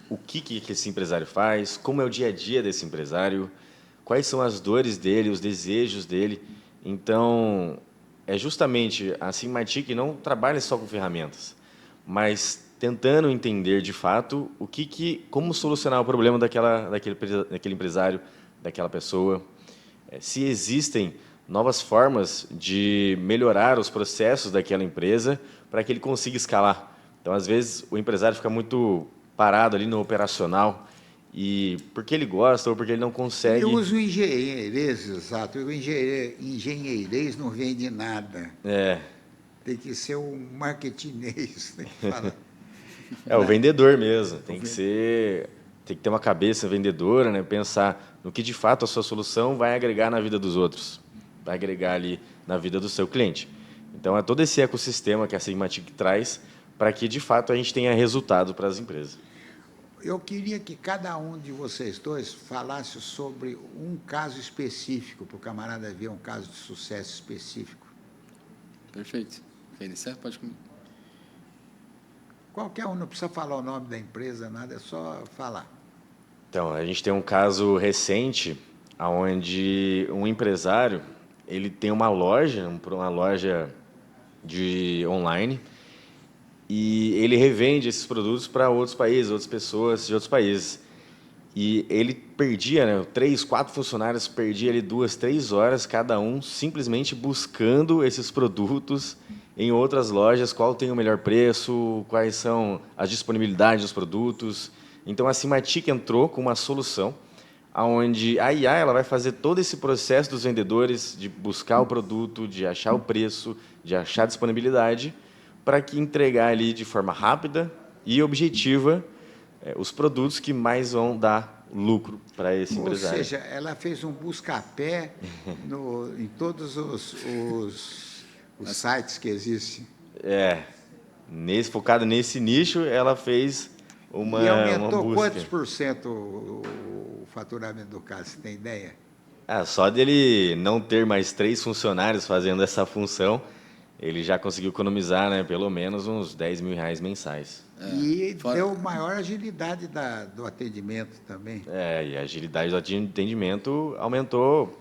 o que esse empresário faz, como é o dia a dia desse empresário, quais são as dores dele, os desejos dele. Então, é justamente a Sigmatic não trabalha só com ferramentas, mas tentando entender de fato como solucionar o problema daquele empresário, daquela pessoa, se existem novas formas de melhorar os processos daquela empresa para que ele consiga escalar. Então, às vezes, o empresário fica muito parado ali no operacional, e porque ele gosta ou porque ele não consegue... Eu uso engenheirês, exato. O engenheirês não vende nada. Tem que ser um marketinês, tem que falar. O vendedor mesmo. Tem que ter uma cabeça vendedora, né? Pensar no que, de fato, a sua solução vai agregar na vida dos outros, vai agregar ali na vida do seu cliente. Então, é todo esse ecossistema que a Sigmatic traz para que, de fato, a gente tenha resultado para as empresas. Eu queria que cada um de vocês dois falasse sobre um caso específico, para o camarada ver um caso de sucesso específico. Perfeito. Quer iniciar? Pode comigo. Qualquer um, não precisa falar o nome da empresa, nada, é só falar. Então, a gente tem um caso recente, onde um empresário ele tem uma loja de online, e ele revende esses produtos para outros países, outras pessoas de outros países. E ele perdia, né, 3, 4 funcionários, perdia ali 2, 3 horas cada um, simplesmente buscando esses produtos em outras lojas, qual tem o melhor preço, quais são as disponibilidades dos produtos. Então, a Sigmatic entrou com uma solução onde a IA ela vai fazer todo esse processo dos vendedores de buscar o produto, de achar o preço, de achar a disponibilidade, para que entregar ali de forma rápida e objetiva os produtos que mais vão dar lucro para esse empresário. Ou seja, ela fez um busca-pé em todos os sites que existem. Focado nesse nicho, ela fez uma busca. E aumentou quantos por cento o faturamento do caso, você tem ideia? Só dele não ter mais 3 funcionários fazendo essa função, ele já conseguiu economizar, né, pelo menos uns R$10.000 mensais. E deu maior agilidade do atendimento também. E a agilidade do atendimento aumentou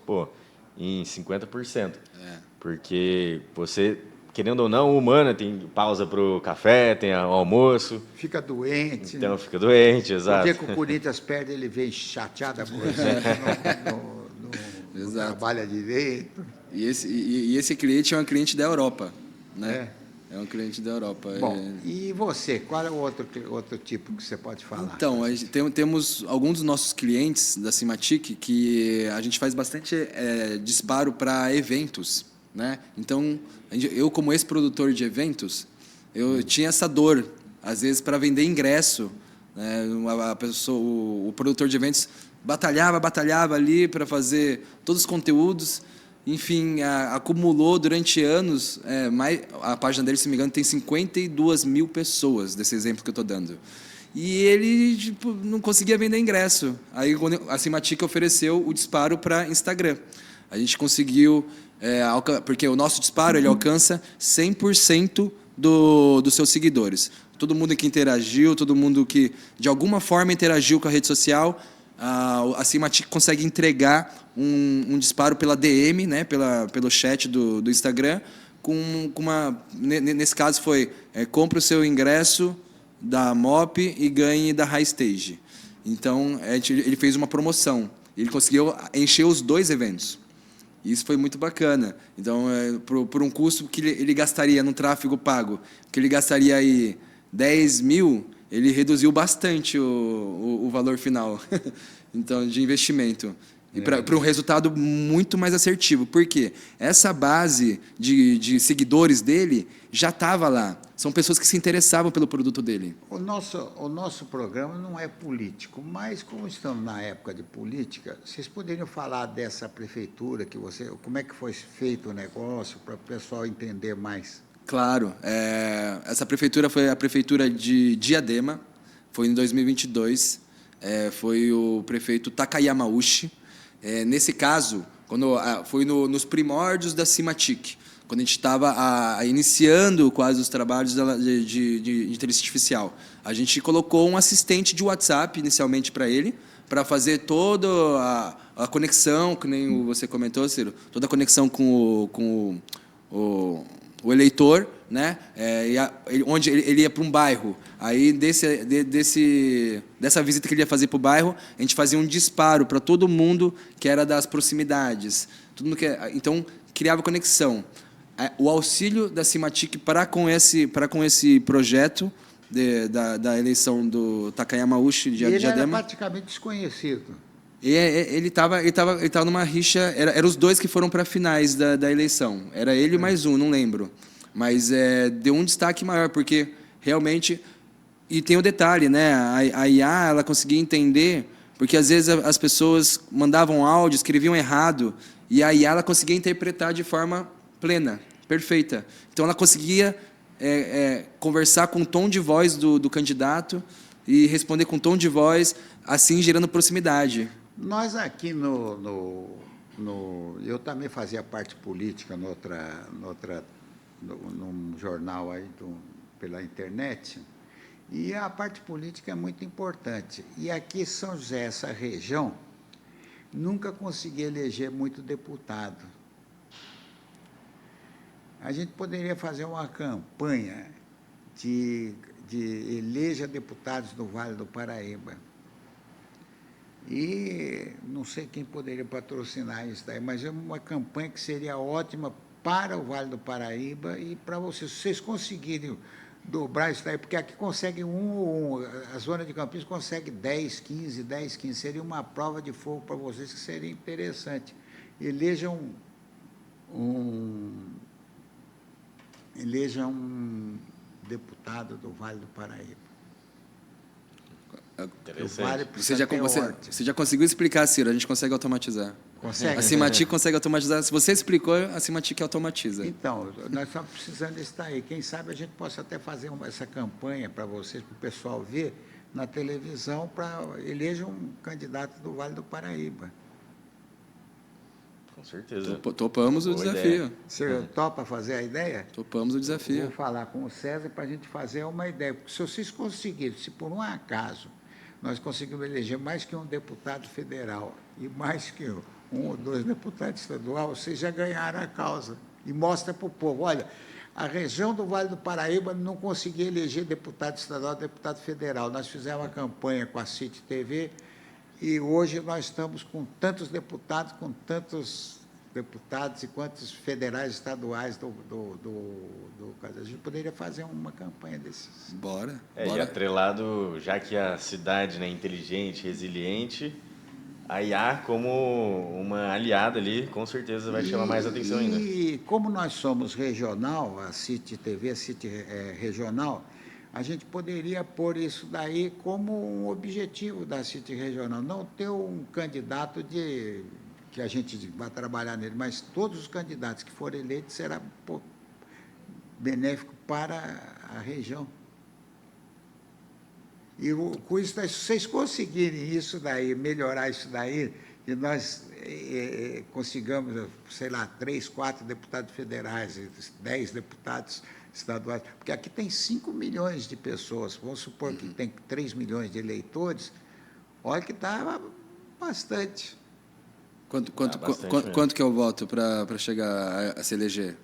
em 50%. Porque você, querendo ou não, o humano tem pausa para o café, tem o almoço. Fica doente. Então, fica doente, exato. O dia que o Corinthians perde, ele vem chateado, por exemplo, não trabalha direito. E esse cliente é um cliente da Europa, né? É um cliente da Europa. Bom, e você? Qual é o outro tipo que você pode falar? Então, temos alguns dos nossos clientes da Sigmatic que a gente faz bastante disparo para eventos, né? Então, eu como ex-produtor de eventos, eu tinha essa dor, às vezes, para vender ingresso, né? O produtor de eventos batalhava ali para fazer todos os conteúdos. Enfim, acumulou durante anos, a página dele, se não me engano, tem 52 mil pessoas, desse exemplo que eu estou dando. E ele não conseguia vender ingresso. Aí a Sigmatic ofereceu o disparo para Instagram. A gente conseguiu, porque o nosso disparo ele alcança 100% dos seus seguidores. Todo mundo que interagiu, todo mundo que de alguma forma interagiu com a rede social, a Sigmatic consegue entregar um disparo pela DM, né, pelo chat do Instagram, nesse caso foi compre o seu ingresso da MOP e ganhe da High Stage. Então ele fez uma promoção, ele conseguiu encher os 2 eventos. Isso foi muito bacana. Então, por um custo que ele gastaria no tráfego pago, que ele gastaria aí 10 mil, ele reduziu bastante o valor final então, de investimento. E para um resultado muito mais assertivo. Por quê? Essa base de seguidores dele já estava lá. são pessoas que se interessavam pelo produto dele. O nosso programa não é político, mas como estamos na época de política, vocês poderiam falar dessa prefeitura, como é que foi feito o negócio, para o pessoal entender mais? Claro, essa prefeitura foi a prefeitura de Diadema, foi em 2022, foi o prefeito Takayama Uchi. Nesse caso, foi nos primórdios da Cimatic, quando a gente estava iniciando quase os trabalhos de inteligência artificial. A gente colocou um assistente de WhatsApp inicialmente para ele, para fazer toda a conexão, que nem você comentou, Ciro, toda a conexão com o eleitor, né? Onde ele ia para um bairro. Aí, dessa visita que ele ia fazer para o bairro, a gente fazia um disparo para todo mundo que era das proximidades. Então, criava conexão. O auxílio da Cimatic para com esse projeto da eleição do Takayama Uchi de Diadema. Ele era praticamente desconhecido. Ele estava numa rixa. Eram os dois que foram para finais da eleição. Era ele e mais um, não lembro. Mas deu um destaque maior, porque realmente. E tem o detalhe, né? A IA ela conseguia entender, porque às vezes as pessoas mandavam áudio, escreviam errado, e a IA ela conseguia interpretar de forma plena, perfeita. Então ela conseguia conversar com o tom de voz do candidato e responder com tom de voz, assim gerando proximidade. Nós aqui eu também fazia parte política num jornal aí pela internet, e a parte política é muito importante. E aqui São José, essa região, nunca consegui eleger muito deputado. A gente poderia fazer uma campanha de eleja deputados do Vale do Paraíba. E não sei quem poderia patrocinar isso daí, mas é uma campanha que seria ótima para o Vale do Paraíba e para vocês. Se vocês conseguirem dobrar isso daí, porque aqui consegue a zona de Campinas consegue 10, 15. Seria uma prova de fogo para vocês que seria interessante. Elejam um deputado do Vale do Paraíba. Você já conseguiu explicar, Ciro? A gente consegue automatizar. Consegue? A Cimatic consegue automatizar. Se você explicou, a Cimatic automatiza. Então, nós estamos precisando disso daí. Quem sabe a gente possa até fazer essa campanha para vocês, para o pessoal ver na televisão, para eleger um candidato do Vale do Paraíba. Com certeza. Topamos o desafio. Você topa fazer a ideia? Topamos o desafio. Vou falar com o César para a gente fazer uma ideia. Porque se vocês conseguirem, se por um acaso nós conseguimos eleger mais que um deputado federal e mais que um ou dois deputados estaduais, vocês já ganharam a causa. E mostra para o povo, olha, a região do Vale do Paraíba não conseguia eleger deputado estadual, deputado federal. Nós fizemos uma campanha com a CIT TV e hoje nós estamos com tantos deputados e quantos federais estaduais a gente poderia fazer uma campanha desses. Bora. E atrelado, já que a cidade é inteligente, resiliente, a IA como uma aliada ali, com certeza vai chamar mais atenção ainda. E como nós somos regional, a CIT TV, a CIT regional, a gente poderia pôr isso daí como um objetivo da CIT regional, não ter um candidato que a gente vai trabalhar nele, mas todos os candidatos que forem eleitos será benéfico para a região. E com isso, se vocês conseguirem isso daí, melhorar isso daí, e nós consigamos, sei lá, 3, 4 deputados federais, 10 deputados estaduais, porque aqui tem 5 milhões de pessoas, vamos supor que tem 3 milhões de eleitores, olha que dá bastante. Quanto que é o voto para chegar a se eleger?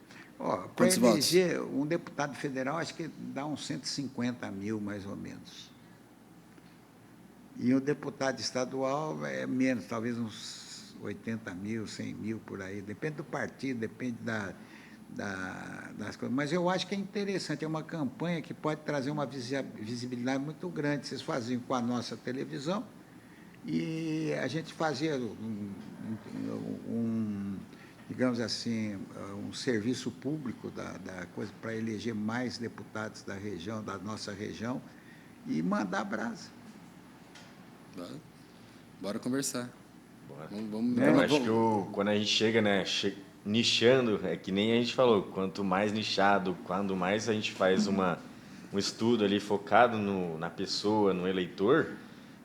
Para eleger um deputado federal, acho que dá uns 150 mil, mais ou menos. E o deputado estadual é menos, talvez uns 80 mil, 100 mil, por aí. Depende do partido, depende das coisas. Mas eu acho que é interessante, é uma campanha que pode trazer uma visibilidade muito grande. Vocês faziam com a nossa televisão, e a gente fazia digamos assim, um serviço público da coisa para eleger mais deputados da região, da nossa região, e mandar brasa. Bora conversar. Bora. Vamos, Eu acho que quando a gente chega, né, nichando, é que nem a gente falou, quanto mais nichado, quando mais a gente faz um estudo ali focado na pessoa, no eleitor,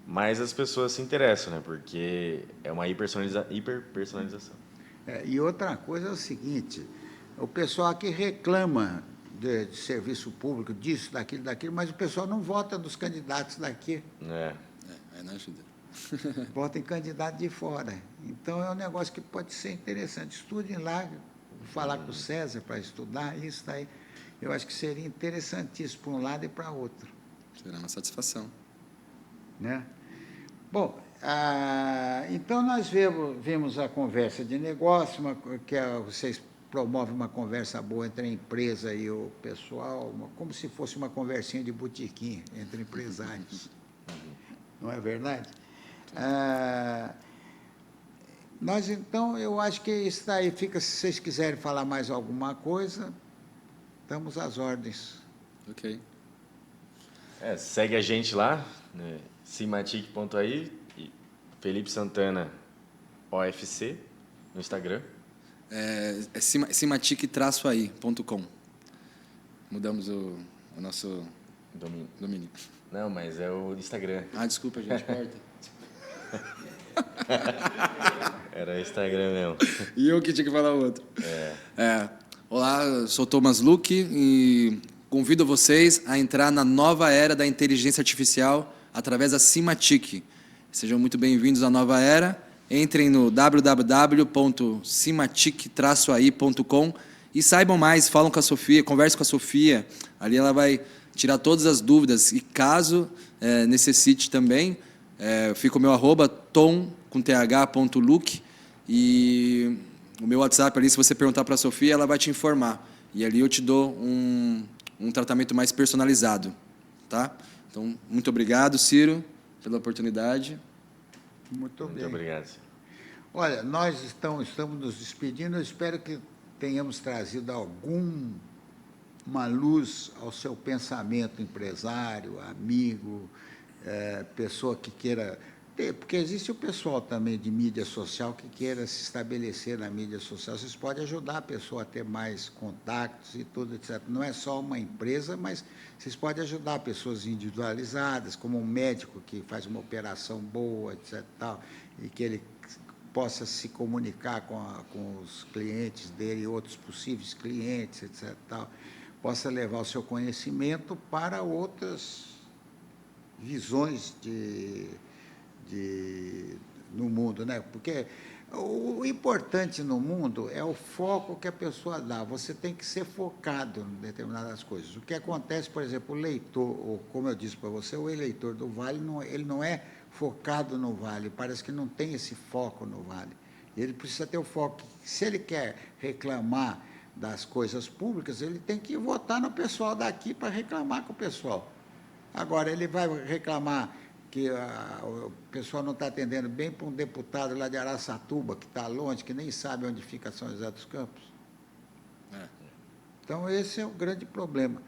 mais as pessoas se interessam, né? Porque é uma hiperpersonalização. E outra coisa é o seguinte, o pessoal aqui reclama de serviço público, disso, daquilo, mas o pessoal não vota nos candidatos daqui. Aí não ajuda. Vota em candidato de fora. Então, é um negócio que pode ser interessante. Estudem lá, vou falar com o César para estudar isso daí. Eu acho que seria interessantíssimo para um lado e para outro. Será uma satisfação. Né? Bom, então nós vimos a conversa de negócio, vocês promovem uma conversa boa entre a empresa e o pessoal, como se fosse uma conversinha de botequim entre empresários. Não é verdade? Nós, então, eu acho que isso daí fica, se vocês quiserem falar mais alguma coisa, estamos às ordens. Ok. Segue a gente lá, né? Simatic.ai e Felipe Santana OFC no Instagram. Simatic-ai.com. Mudamos o nosso domínio. Não, mas é o Instagram. Desculpa, gente, corta. Era o Instagram mesmo. E eu que tinha que falar o outro. Olá, eu sou Thomas Luque e convido vocês a entrar na nova era da inteligência artificial através da Simatic. Sejam muito bem-vindos à nova era. Entrem no www.simatic-ai.com e saibam mais, falam com a Sofia, conversem com a Sofia. Ali ela vai tirar todas as dúvidas e caso necessite também, fica o meu @tom.luke e o meu WhatsApp ali, se você perguntar para a Sofia, ela vai te informar. E ali eu te dou um tratamento mais personalizado. Tá? Então, muito obrigado, Ciro, pela oportunidade. Muito bem. Obrigado, senhor. Olha, nós estamos nos despedindo. Eu espero que tenhamos trazido alguma luz ao seu pensamento, empresário, amigo, pessoa que queira ter, porque existe o pessoal também de mídia social que queira se estabelecer na mídia social. Vocês podem ajudar a pessoa a ter mais contatos e tudo, etc. Não é só uma empresa, mas vocês podem ajudar pessoas individualizadas, como um médico que faz uma operação boa, etc. Tal, e que ele possa se comunicar com os clientes dele e outros possíveis clientes, etc. Tal, possa levar o seu conhecimento para outras visões no mundo, né? Porque o importante no mundo é o foco que a pessoa dá. Você tem que ser focado em determinadas coisas. O que acontece, por exemplo, o leitor, ou como eu disse para você, o eleitor do Vale, ele não é focado no Vale, parece que não tem esse foco no Vale. Ele precisa ter o foco. Se ele quer reclamar das coisas públicas, ele tem que votar no pessoal daqui para reclamar com o pessoal. Agora, ele vai reclamar que o pessoal não está atendendo bem para um deputado lá de Araçatuba, que está longe, que nem sabe onde fica São José dos Campos. Então, esse é o grande problema.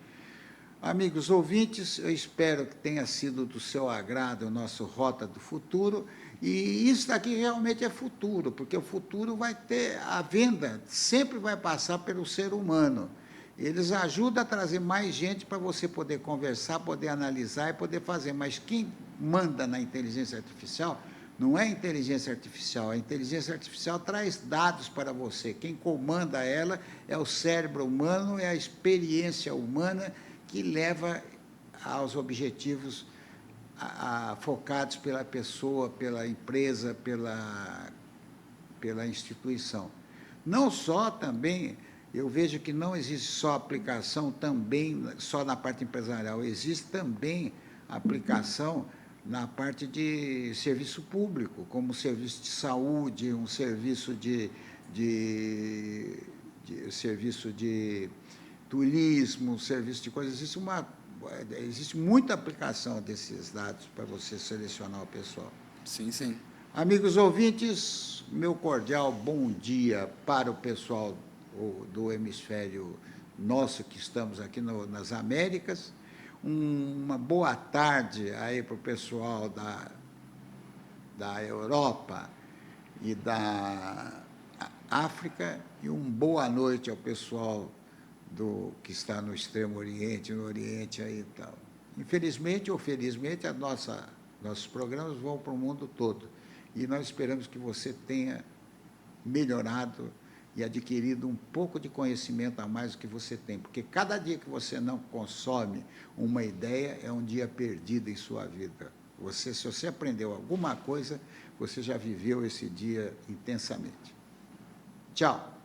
Amigos ouvintes, eu espero que tenha sido do seu agrado o nosso Rota do Futuro, e isso daqui realmente é futuro, porque o futuro vai ter, a venda sempre vai passar pelo ser humano. Eles ajudam a trazer mais gente para você poder conversar, poder analisar e poder fazer, mas quem manda na inteligência artificial não é a inteligência artificial, a inteligência artificial traz dados para você, quem comanda ela é o cérebro humano, é a experiência humana que leva aos objetivos focados pela pessoa, pela empresa, pela instituição. Não só também, eu vejo que não existe só aplicação também, só na parte empresarial, existe também aplicação na parte de serviço público, como serviço de saúde, um serviço serviço de turismo, serviço de coisas. Existe muita aplicação desses dados para você selecionar o pessoal. Sim, sim. Amigos ouvintes, meu cordial bom dia para o pessoal, do hemisfério nosso, que estamos aqui nas Américas. Uma boa tarde aí para o pessoal da Europa e da África, e uma boa noite ao pessoal que está no Extremo Oriente, no Oriente aí e tal. Infelizmente ou felizmente, nossos programas vão para o mundo todo, e nós esperamos que você tenha melhorado e adquirido um pouco de conhecimento a mais do que você tem, porque cada dia que você não consome uma ideia é um dia perdido em sua vida. Se você aprendeu alguma coisa, você já viveu esse dia intensamente. Tchau.